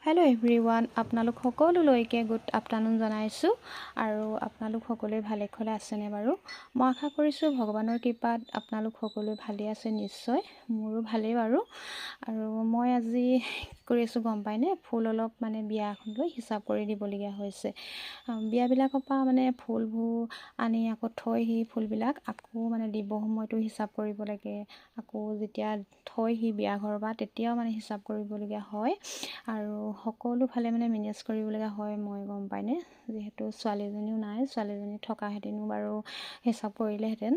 Hello' everyone, আপোনালোক সকলোলৈকে good afternoon জনাইছোঁ। আৰু আপোনালোক সকলোৱে ভালে কুশলে আছেনে বাৰু? মই আশা কৰিছোঁ ভগৱানৰ কৃপাত আপোনালোক সকলোৱে ভালেই আছে। নিশ্চয় মোৰো ভালেই বাৰু। আৰু মই আজি কি কৰি আছোঁ গম পায়নে? ফুল অলপ বিয়া এখন লৈ হিচাপ কৰি দিবলগীয়া হৈছে। বিয়াবিলাকৰ পৰা ফুলবোৰ আনি আকৌ থৈ সি ফুলবিলাক আকৌ দিব সময়তো হিচাপ কৰিব লাগে। আকৌ যেতিয়া থৈ সি বিয়া ঘৰৰ পৰা তেতিয়াও হিচাপ কৰিবলগীয়া হয়। আৰু সকলো ফালে মেনেজ কৰিবলগীয়া হয়। মই গম পাইনে, যিহেতু ছোৱালীজনীও নাই, ছোৱালীজনী থকাহেঁতেনো বাৰু হিচাপ কৰিলেহেঁতেন।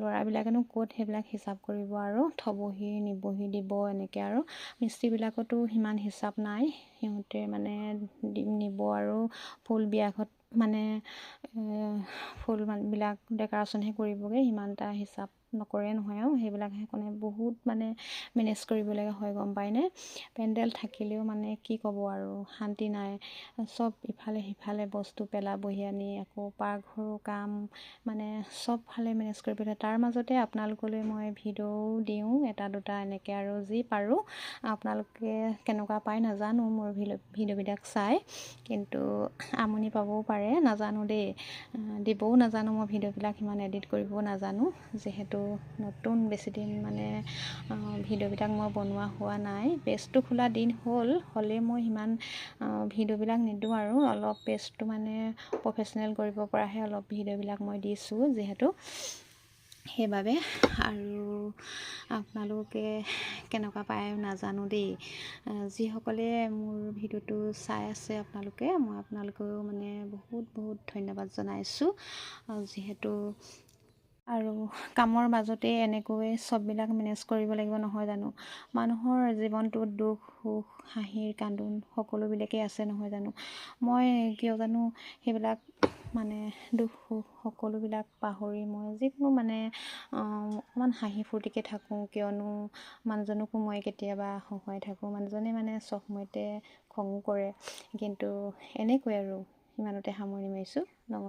ল'ৰাবিলাকেনো ক'ত সেইবিলাক হিচাপ কৰিব আৰু থ'বহি নিবহি দিব এনেকৈ। আৰু মিস্ত্ৰীবিলাকতো সিমান হিচাপ নাই, সিহঁতে নিব আৰু ফুল বিয়াঘৰত ফুলবিলাক ডেক'ৰেশ্যনহে কৰিবগৈ, সিমান এটা হিচাপ নকৰে নহয়। আৰু সেইবিলাক সেইকাৰণে বহুত মেনেজ কৰিবলগীয়া হয় গম পায়নে। পেণ্ডেল থাকিলেও কি ক'ব আৰু শান্তি নাই। চব ইফালে সিফালে বস্তু পেলাবহি আনি, আকৌ পাকঘৰো কাম চব ফালে মেনেজ কৰিব লাগে। তাৰ মাজতে আপোনালোকলৈ মই ভিডিঅ' দিওঁ এটা দুটা এনেকৈ, আৰু যি পাৰোঁ। আপোনালোকে কেনেকুৱা পায় নাজানো মোৰ ভিডিঅ'বিলাক চাই, কিন্তু আমনি পাবও পাৰে নাজানো দেই। দিবও নাজানো মই ভিডিঅ'বিলাক, সিমান এডিট কৰিবও নাজানো। যিহেতু নতুন বেছিদিন ভিডিঅ'বিলাক মই বনোৱা হোৱা নাই। পেজটো খোলা দিন হ'লেই মই সিমান ভিডিঅ'বিলাক নিদিওঁ আৰু অলপ পেজটো প্ৰফেচনেল কৰিব পৰাহে অলপ ভিডিঅ'বিলাক মই দিছোঁ যিহেতু, সেইবাবে। আৰু আপোনালোকে কেনেকুৱা পায় নাজানো দেই। যিসকলে মোৰ ভিডিঅ'টো চাই আছে মই আপোনালোকেও বহুত বহুত ধন্যবাদ জনাইছোঁ। যিহেতু আৰু কামৰ মাজতে এনেকৈ চববিলাক মেনেজ কৰিব লাগিব নহয় জানো। মানুহৰ জীৱনটোত দুখ সুখ হাঁহিৰ কান্দোন সকলোবিলাকেই আছে নহয় জানো। মই কিয় জানো সেইবিলাক দুখ সুখ সকলোবিলাক পাহৰি মই যিকোনো অকণমান হাঁহি ফূৰ্তিকৈ থাকোঁ। কিয়নো মানুহজনকো মই কেতিয়াবা হহুৱাই থাকোঁ। মানুহজনে চব সময়তে খঙো কৰে, কিন্তু এনেকৈ আৰু ইমানতে সামৰণি মাৰিছোঁ। নমস্কাৰ।